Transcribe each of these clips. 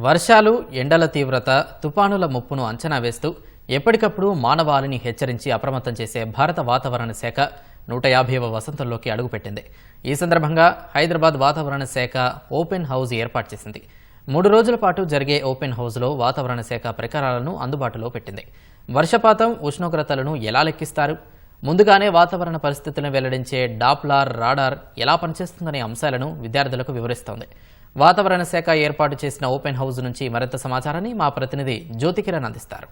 వర్షాలు, ఎండల తీవ్రత, తుపానుల ముప్పును అంచనా వేస్తూ ఎప్పటికప్పుడు మానవాళిని హెచ్చరించి అప్రమత్తం చేసే భారత వాతావరణ శాఖ 150వ వసంతంలోకి అడుగుపెట్టింది. ఈ సందర్భంగా హైదరాబాద్ వాతావరణ శాఖ ఓపెన్ హౌస్ ఏర్పాటు చేసింది. 3 రోజుల పాటు జరిగే ఓపెన్ హౌస్లో వాతావరణ శాఖ పరికరాలను అందుబాటులో పెట్టింది. వర్షపాతం, ఉష్ణోగ్రతలను ఎలా లెక్కిస్తారు, ముందుగానే వాతావరణ పరిస్థితులను వెల్లడించే డాప్లర్ రాడార్ ఎలా పనిచేస్తుందనే అంశాలను విద్యార్థులకు వివరిస్తోంది. వాతావరణ శాఖ ఏర్పాటు చేసిన ఓపెన్ హౌస్ నుంచి మరింత సమాచారాన్ని మా ప్రతినిధి జ్యోతికిరణ్ అందిస్తారు.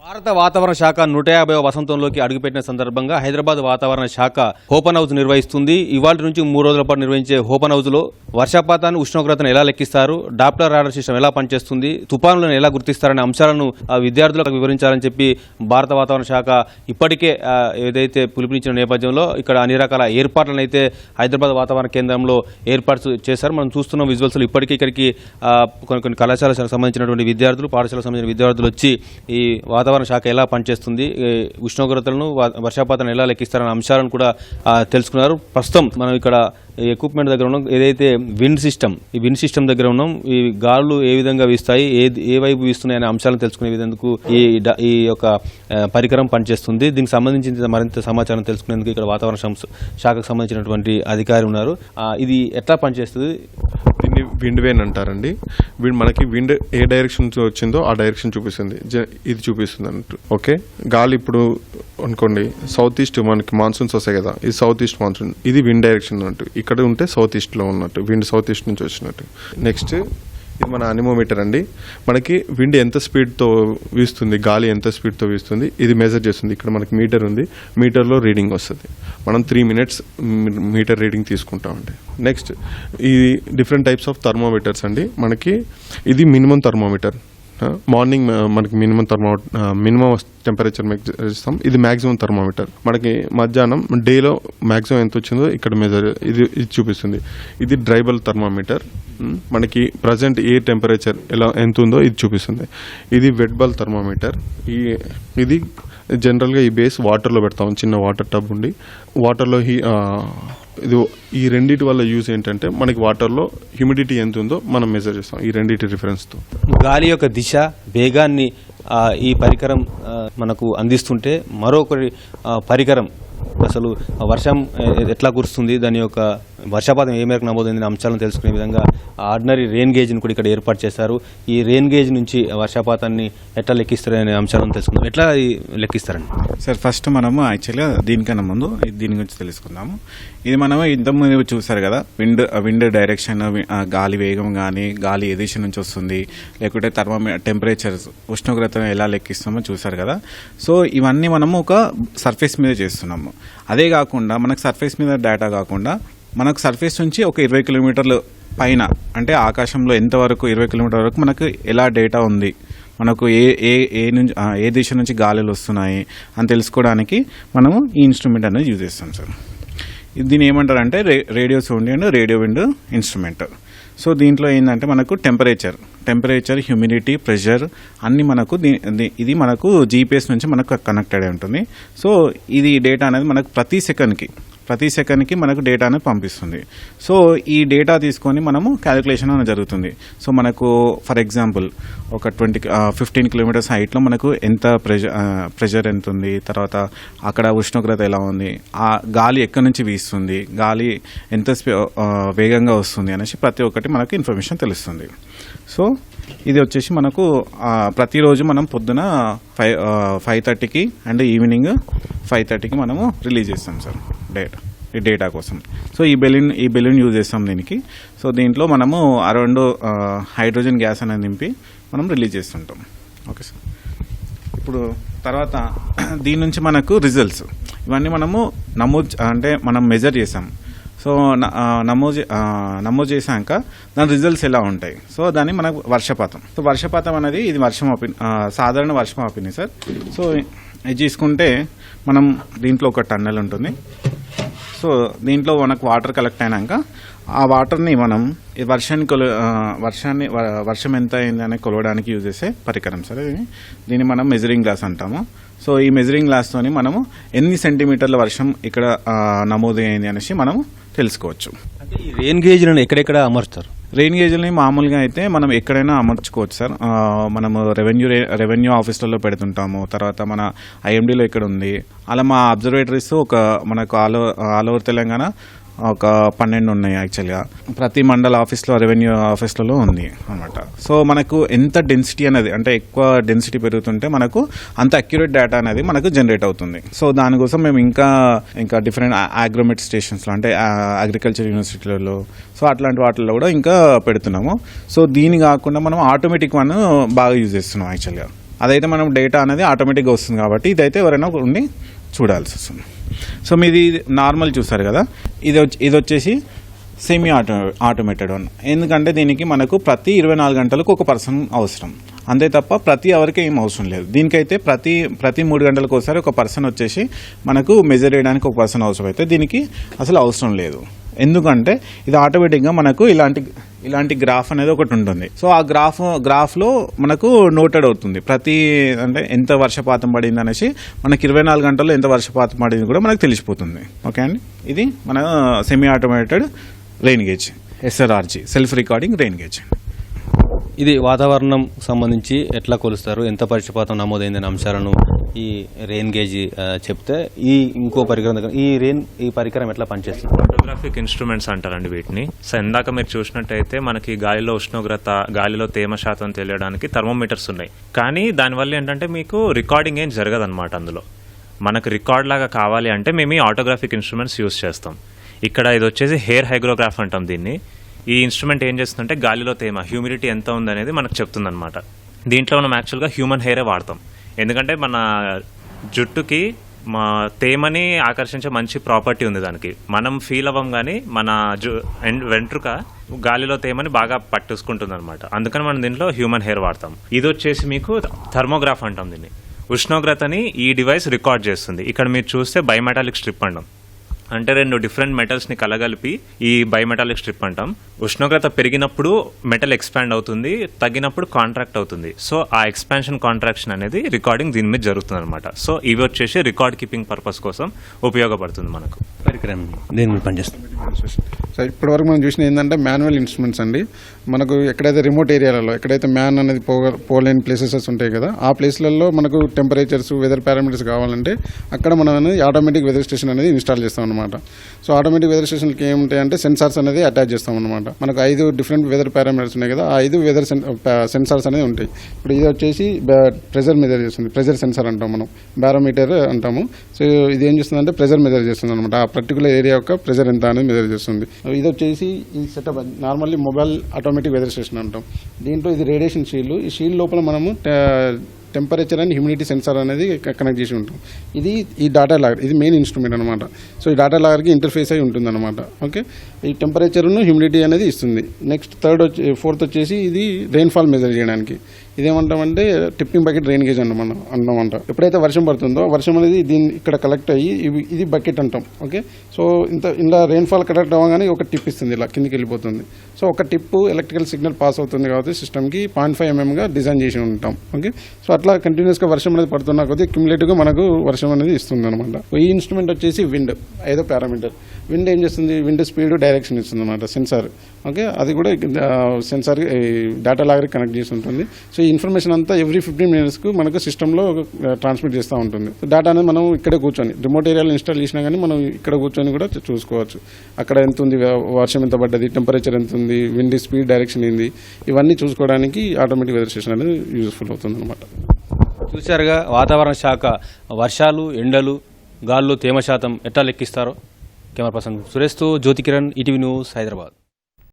భారత వాతావరణ శాఖ 150వ వసంతంలోకి అడుగుపెట్టిన సందర్భంగా హైదరాబాద్ వాతావరణ శాఖ ఓపెన్ హౌస్ నిర్వహిస్తుంది. ఇవాళ నుంచి 3 రోజుల పాటు నిర్వహించే ఓపెన్ హౌస్ లో వర్షపాతాన్ని, ఉష్ణోగ్రతను ఎలా లెక్కిస్తారు, డాప్లర్ రాడార్ సిస్టమ్ ఎలా పనిచేస్తుంది, తుపానులను ఎలా గుర్తిస్తారనే అంశాలను విద్యార్థులకు వివరించాలని చెప్పి భారత వాతావరణ శాఖ ఇప్పటికే ఏదైతే పిలుపునిచ్చిన నేపథ్యంలో ఇక్కడ అన్ని రకాల ఏర్పాట్లను అయితే హైదరాబాద్ వాతావరణ కేంద్రంలో ఏర్పాటు చేశారు. మనం చూస్తున్న విజువల్స్ ఇప్పటికీ ఇక్కడికి కొన్ని కళాశాలకు సంబంధించినటువంటి విద్యార్థులు, పాఠశాలకు సంబంధించిన విద్యార్థులు వచ్చి ఈ వాతావరణ శాఖ ఎలా పనిచేస్తుంది, ఉష్ణోగ్రతలను, వర్షపాతాన్ని ఎలా లెక్కిస్తారనే అంశాలను కూడా తెలుసుకున్నారు. ప్రస్తుతం మనం ఇక్కడ ఎక్విప్మెంట్ దగ్గర ఉన్నాం. ఏదైతే విండ్ సిస్టమ్, ఈ విండ్ సిస్టమ్ దగ్గర ఉన్నాం. ఈ గాలులు ఏ విధంగా వీస్తాయి, ఏ వైపు వీస్తున్నాయి అనే అంశాలను తెలుసుకునే విధంగా ఈ యొక్క పరికరం పనిచేస్తుంది. దీనికి సంబంధించి మరింత సమాచారం తెలుసుకునేందుకు ఇక్కడ వాతావరణ శాఖకు సంబంధించినటువంటి అధికారి ఉన్నారు. ఇది ఎట్లా పనిచేస్తుంది? దీన్ని విండ్ వేన్ అంటారండి. మనకి విండ్ ఏ డైరెక్షన్ వచ్చిందో ఆ డైరెక్షన్ చూపిస్తుంది, ఇది చూపిస్తుంది అన్నట్టు. ఓకే, గాలి ఇప్పుడు అనుకోండి సౌత్ ఈస్ట్, మనకి మాన్సూన్స్ వస్తాయి కదా, ఇది సౌత్ ఈస్ట్ మాన్సూన్, ఇది విండ్ డైరెక్షన్ అన్నట్టు. ఇక్కడ ఉంటే సౌత్ ఈస్ట్ లో ఉన్నట్టు, విండ్ సౌత్ ఈస్ట్ నుంచి వచ్చినట్టు. నెక్స్ట్ ఇది మన అనిమోమీటర్ అండి. మనకి విండ్ ఎంత స్పీడ్తో వీస్తుంది, గాలి ఎంత స్పీడ్తో వీస్తుంది ఇది మెజర్ చేస్తుంది. ఇక్కడ మనకి మీటర్ ఉంది, మీటర్లో రీడింగ్ వస్తుంది. మనం 3 minutes మీటర్ రీడింగ్ తీసుకుంటామండి. నెక్స్ట్ ఈ డిఫరెంట్ టైప్స్ ఆఫ్ థర్మోమీటర్స్ అండి. మనకి ఇది మినిమం థర్మోమీటర్. మార్నింగ్ మనకి మినిమం టెంపరేచర్ ఇస్తాం. ఇది మ్యాక్సిమం థర్మోమీటర్. మనకి మధ్యాహ్నం డేలో మ్యాక్సిమం ఎంత వచ్చిందో ఇక్కడ మెజర్ ఇది చూపిస్తుంది. ఇది డ్రైబల్ థర్మోమీటర్. మనకి ప్రజెంట్ ఏ టెంపరేచర్ ఎంత ఉందో ఇది చూపిస్తుంది. ఇది వెట్బల్ థర్మోమీటర్. ఇది జనరల్గా ఈ బేస్ వాటర్లో పెడతాం, చిన్న వాటర్ టబ్ ఉండి వాటర్లో ఇది ఈ రెండింటి వల్ల యూజ్ ఏంటంటే మనకి వాటర్లో హ్యూమిడిటీ ఎంత ఉందో మనం మెజర్ చేస్తాం ఈ రెండింటి రిఫరెన్స్తో. గాలి యొక్క దిశ, వేగాన్ని ఈ పరికరం మనకు అందిస్తుంటే మరొకరి పరికరం అసలు వర్షం ఎట్లా కురుస్తుంది, దాని యొక్క వర్షపాతం ఏ మేరకు నమోదైంది అంశాలను తెలుసుకునే విధంగా ఆర్డినరీ రెయిన్ గేజ్ని కూడా ఇక్కడ ఏర్పాటు చేశారు. ఈ రెయిన్ గేజ్ నుంచి వర్షపాతాన్ని ఎట్లా లెక్కిస్తారనే అంశాలను తెలుసుకుందాం. ఎట్లా లెక్కిస్తారండి సార్? ఫస్ట్ మనము యాక్చువల్గా దీనికన్నా ముందు దీని గురించి తెలుసుకుందాము. ఇది మనము ఇంతకుముందు చూసారు కదా, విండ్ డైరెక్షన్, గాలి వేగం కానీ, గాలి ఏ దిశ నుంచి వస్తుంది, లేకుంటే టెంపరేచర్, ఉష్ణోగ్రతను ఎలా లెక్కిస్తామో చూసారు కదా. సో ఇవన్నీ మనము ఒక సర్ఫేస్ మీద చేస్తున్నాము. అదే కాకుండా మనకు సర్ఫేస్ మీద డేటా కాకుండా మనకు సర్ఫేస్ నుంచి ఒక 20 కిలోమీటర్లు పైన, అంటే ఆకాశంలో ఎంతవరకు 20 కిలోమీటర్ల వరకు మనకు ఎలా డేటా ఉంది, మనకు ఏ దిశ నుంచి గాలులు వస్తున్నాయి అని తెలుసుకోవడానికి మనము ఈ ఇన్స్ట్రుమెంట్ అనేది యూజ్ చేస్తాం సార్. దీన్ని ఏమంటారంటే radio sound and radio wind instrument. So దీంట్లో ఏంటంటే మనకు టెంపరేచర్, హ్యూమిడిటీ, ప్రెషర్ అన్నీ మనకు ఇది మనకు జీపీఎస్ నుంచి మనకు కనెక్టెడ్ అయి ఉంటుంది. సో ఇది డేటా అనేది మనకు ప్రతి సెకండ్కి మనకు డేటా అనేది పంపిస్తుంది. సో ఈ డేటా తీసుకొని మనము క్యాలిక్యులేషన్ అనేది జరుగుతుంది. సో మనకు ఫర్ ఎగ్జాంపుల్ ఒక 15 కిలోమీటర్స్ హైట్లో మనకు ఎంత ప్రెషర్ ఎంత ఉంది, తర్వాత అక్కడ ఉష్ణోగ్రత ఎలా ఉంది, ఆ గాలి ఎక్కడి నుంచి వీస్తుంది, గాలి ఎంత వేగంగా వస్తుంది అనేసి ప్రతి ఒక్కటి మనకు ఇన్ఫర్మేషన్ తెలుస్తుంది. సో ఇది వచ్చేసి మనకు ప్రతిరోజు మనం పొద్దున 5:30కి అండ్ ఈవినింగ్ 5:30కి మనము రిలీజ్ చేస్తాం సార్ ఈ డేటా కోసం. సో ఈ బెలూన్ యూజ్ చేస్తాం దీనికి. సో దీంట్లో మనము అరౌండ్ హైడ్రోజన్ గ్యాస్ అనేది నింపి మనం రిలీజ్ చేస్తుంటాం. Okay sir. ఇప్పుడు తర్వాత దీని నుంచి మనకు రిజల్ట్స్ ఇవన్నీ మనము మనం మెజర్ చేసాం. సో నమోదు చేశాక దాని రిజల్ట్స్ ఎలా ఉంటాయి. సో దాన్ని మనకు వర్షపాతం అనేది ఇది సాధారణ వర్షం ఆపినాయి సార్. సో ఇది తీసుకుంటే మనం దీంట్లో ఒక టన్నెల్ ఉంటుంది. సో దీంట్లో మనకు వాటర్ కలెక్ట్ అయినాక ఆ వాటర్ని మనం వర్షం ఎంత అయింది అని కొలవడానికి యూజ్ చేసే పరికరం సార్. దీన్ని మనం మెజరింగ్ గ్లాస్ అంటాము. సో ఈ మెజరింగ్ గ్లాస్తోని మనము ఎన్ని సెంటీమీటర్ల వర్షం ఇక్కడ నమోదు అయింది అనేసి మనము తెలుసుకోవచ్చు. అంటే ఈ రెయిన్ గేజ్లను ఎక్కడెక్కడ అమర్చుతారు? రెయిన్ గేజ్ని మామూలుగా అయితే మనం ఎక్కడైనా అమర్చుకోవచ్చు సార్. మనము రెవెన్యూ ఆఫీసులలో పెడుతుంటాము. తర్వాత మన ఐఎండీలో ఇక్కడ ఉంది. అలా మా అబ్జర్వేటరీస్ మనకు ఆల్ ఓవర్ తెలంగాణ ఒక 12 ఉన్నాయి యాక్చువల్గా. ప్రతి మండల ఆఫీస్లో రెవెన్యూ ఆఫీస్లలో ఉంది అనమాట. సో మనకు ఎంత డెన్సిటీ అనేది, అంటే ఎక్కువ డెన్సిటీ పెరుగుతుంటే మనకు అంత అక్యురేట్ డేటా అనేది మనకు జనరేట్ అవుతుంది. సో దానికోసం మేము ఇంకా డిఫరెంట్ అగ్రోమెట్ స్టేషన్స్లో, అంటే అగ్రికల్చర్ యూనివర్సిటీలలో, సో అట్లాంటి వాటిల్లో కూడా ఇంకా పెడుతున్నాము. సో దీని కాకుండా మనం ఆటోమేటిక్ వన్ బాగా యూజ్ చేస్తున్నాం యాక్చువల్గా. అదైతే మనం డేటా అనేది ఆటోమేటిక్గా వస్తుంది కాబట్టి ఇదైతే ఎవరైనా ఉండి చూడాల్సి వస్తుంది. సో మీది నార్మల్ చూస్తారు కదా, ఇది వచ్చేసి సెమీ ఆటోమేటెడ్ వన్. ఎందుకంటే దీనికి మనకు ప్రతి 24 గంటలకు ఒక పర్సన్ అవసరం, అంతే తప్ప ప్రతి అవర్కి ఏం అవసరం లేదు. దీనికైతే ప్రతి 3 గంటలకు ఒకసారి ఒక పర్సన్ వచ్చేసి మనకు మెజర్ చేయడానికి ఒక పర్సన్ అవసరం అయితే దీనికి అసలు అవసరం లేదు. ఎందుకంటే ఇది ఆటోమేటిక్గా మనకు ఇలాంటి గ్రాఫ్ అనేది ఒకటి ఉంటుంది. సో ఆ గ్రాఫ్లో మనకు నోటెడ్ అవుతుంది అంటే ఎంత వర్షపాతం పడింది అనేసి మనకి 24 గంటల్లో ఎంత వర్షపాతం పడింది కూడా మనకు తెలిసిపోతుంది. ఓకే అండి, ఇది మన semi automated rain gauge, SRRG, self recording rain gauge. ఇది వాతావరణం సంబంధించి ఎట్లా కొలుస్తారు, ఎంత వర్షపాతం నమోదైందనే అంశాలను ఈ రెయిన్ గేజ్ చెప్తే ఇంకో పరికరం ఈ పరికరం ఎట్లా పనిచేస్తుంది? ఫోటోగ్రాఫిక్ ఇన్స్ట్రుమెంట్స్ అంటారండి వీటిని. సో ఇందాక మీరు చూసినట్టయితే మనకి గాలిలో ఉష్ణోగ్రత, గాలిలో తేమ శాతం తెలియడానికి థర్మోమీటర్స్ ఉన్నాయి. కానీ దానివల్ల ఏంటంటే మీకు రికార్డింగ్ ఏం జరగదన్నమాట. అందులో మనకు రికార్డ్ లాగా కావాలి అంటే మేము ఈ ఆటోగ్రాఫిక్ ఇన్స్ట్రుమెంట్స్ యూస్ చేస్తాం. ఇక్కడ ఇది వచ్చేసి హెయిర్ హైగ్రోగ్రాఫ్ అంటాం దీన్ని. ఈ ఇన్స్ట్రుమెంట్ ఏం చేస్తుందంటే గాలిలో తేమ, హ్యూమిడిటీ ఎంత ఉందనేది మనకు చెప్తుందన్నమాట. దీంట్లో మనం యాక్చువల్గా హ్యూమన్ హెయిరే వాడతాం. ఎందుకంటే మన జుట్టుకి మా తేమని ఆకర్షించే మంచి ప్రాపర్టీ ఉంది దానికి. మనం ఫీల్ అవ్వం కానీ మన వెంట్రుక గాలిలో తేమని బాగా పట్టేసుకుంటుంది అనమాట. అందుకని మనం దీంట్లో హ్యూమన్ హెయిర్ వాడతాం. ఇది వచ్చేసి మీకు థర్మోగ్రాఫ్ అంటాం దీన్ని. ఉష్ణోగ్రతని ఈ డివైస్ రికార్డ్ చేస్తుంది. ఇక్కడ మీరు చూస్తే బైమెటాలిక్ స్ట్రిప్ అంటాం, అంటే 2 డిఫరెంట్ మెటల్స్ని కలగలిపి ఈ బైమెటాలిక్ స్ట్రిప్ అంటాం. ఉష్ణోగ్రత పెరిగినప్పుడు మెటల్ ఎక్స్పాండ్ అవుతుంది, తగ్గినప్పుడు కాంట్రాక్ట్ అవుతుంది. సో ఆ ఎక్స్పాన్షన్ కాంట్రాక్షన్ అనేది రికార్డింగ్ దీని మీద జరుగుతుంది అనమాట. సో ఇవి వచ్చేసి రికార్డ్ కీపింగ్ పర్పస్ కోసం ఉపయోగపడుతుంది మనకు. పరికరం దేని మీద పనిచేస్తుంది? సో ఇప్పటివరకు మనం చూసిన ఏంటంటే మాన్యువల్ ఇన్స్ట్రుమెంట్స్ అండి. మనకు ఎక్కడైతే రిమోట్ ఏరియాలలో, ఎక్కడైతే మ్యాన్ అనేది పోలేని ప్లేసెస్ ఉంటాయి కదా, ఆ ప్లేస్లలో మనకు టెంపరేచర్స్, వెదర్ పారామీటర్స్ కావాలంటే అక్కడ మనం అనేది ఆటోమేటిక్ వెదర్ స్టేషన్ అనేది ఇన్స్టాల్ చేస్తాం అనమాట. సో ఆటోమేటిక్ వెదర్ స్టేషన్కి ఏముంటాయంటే సెన్సార్స్ అనేది అటాచ్ చేస్తాం అనమాట. మనకు 5 డిఫరెంట్ వెదర్ పారామీటర్స్ ఉన్నాయి కదా, ఆ 5 వెదర్ సెన్సార్స్ అనేది ఉంటాయి. ఇప్పుడు ఇది వచ్చేసి ప్రెజర్ మెజర్ చేస్తుంది, ప్రెజర్ సెన్సార్ అంటాం మనం, బారోమీటర్ అంటాము. సో ఇది ఏం చేస్తుందంటే ప్రెజర్ మెజర్ చేస్తుంది అనమాట. ఆ పర్టికులర్ ఏరియా యొక్క ప్రెజర్ ఎంత అనేది మెజర్ చేస్తుంది. ఇది వచ్చేసి ఈ setup normally mobile automatic weather station అంటాం. దీంట్లో ఇది రేడియేషన్ షీల్డ్. ఈ షీల్డ్ లోపల మనము టెంపరేచర్ అండ్ హ్యూమిడిటీ సెన్సార్ అనేది కనెక్ట్ చేసి ఉంటాం. ఇది ఈ డేటా లాగర్, ఇది మెయిన్ ఇన్స్ట్రుమెంట్ అనమాట. సో ఈ డేటా లాగర్కి ఇంటర్ఫేస్ అయి ఉంటుంది అనమాట. ఓకే, ఈ టెంపరేచర్ను హ్యూమిడిటీ అనేది ఇస్తుంది. నెక్స్ట్ ఫోర్త్ వచ్చేసి ఇది రెయిన్ఫాల్ మెజర్ చేయడానికి. ఇదేమంటామంటే టిప్పింగ్ బకెట్ రెయిన్ గేజ్ అన్నమాట. ఎప్పుడైతే వర్షం పడుతుందో వర్షం అనేది దీన్ని ఇక్కడ కలెక్ట్ అయ్యి ఇది బకెట్ అంటాం. ఓకే, సో ఇలా రెయిన్ఫాల్ కలెక్ట్ అవ్వగానే ఒక టిప్ ఇస్తుంది, ఇలా కిందికి వెళ్ళిపోతుంది. సో ఒక టిప్ ఎలక్ట్రికల్ సిగ్నల్ పాస్ అవుతుంది కాబట్టి సిస్టమ్కి 0.5 mm డిజైన్ చేసి ఉంటాం. ఓకే, సో అట్లా కంటిన్యూస్గా వర్షం అనేది పడుతున్నా కొద్దీ క్యుములేటివ్గా మనకు వర్షం అనేది ఇస్తుంది అనమాట. ఈ ఇన్స్ట్రుమెంట్ వచ్చేసి విండ్, 5వ పారామీటర్. విండ్ ఏం చేస్తుంది, విండ్ స్పీడ్, డైరెక్షన్ ఇస్తుంది అనమాట. సెన్సార్, ఓకే, అది కూడా సెన్సార్ డేటా లాగర్కి కనెక్ట్ చేసి ఉంటుంది. సో ఈ ఇన్ఫర్మేషన్ అంతా ఎవ్రీ 15 minutesకు మనకు సిస్టంలో ట్రాన్స్మిట్ చేస్తూ ఉంటుంది. డేటా అనేది మనం ఇక్కడే కూర్చొని రిమోట్ ఏరియాలో ఇన్స్టాల్ చేసినా కానీ మనం ఇక్కడ కూర్చొని కూడా చూసుకోవచ్చు. అక్కడ ఎంత ఉంది, వర్షం ఎంత పడ్డది, టెంపరేచర్ ఎంత ఉంది, విండ్ స్పీడ్, డైరెక్షన్ ఏంది, ఇవన్నీ చూసుకోవడానికి ఆటోమేటిక్ వెదర్ స్టేషన్ అనేది యూజ్ఫుల్ అవుతుంది అనమాట. చూశారుగా వాతావరణ శాఖ వర్షాలు, ఎండలు, గాల్లో తేమ శాతం ఎట్లా లెక్కిస్తారో. కెమెరా పర్సన్ సురేష్తో జ్యోతి కిరణ్, ఈటీవీ న్యూస్, హైదరాబాద్.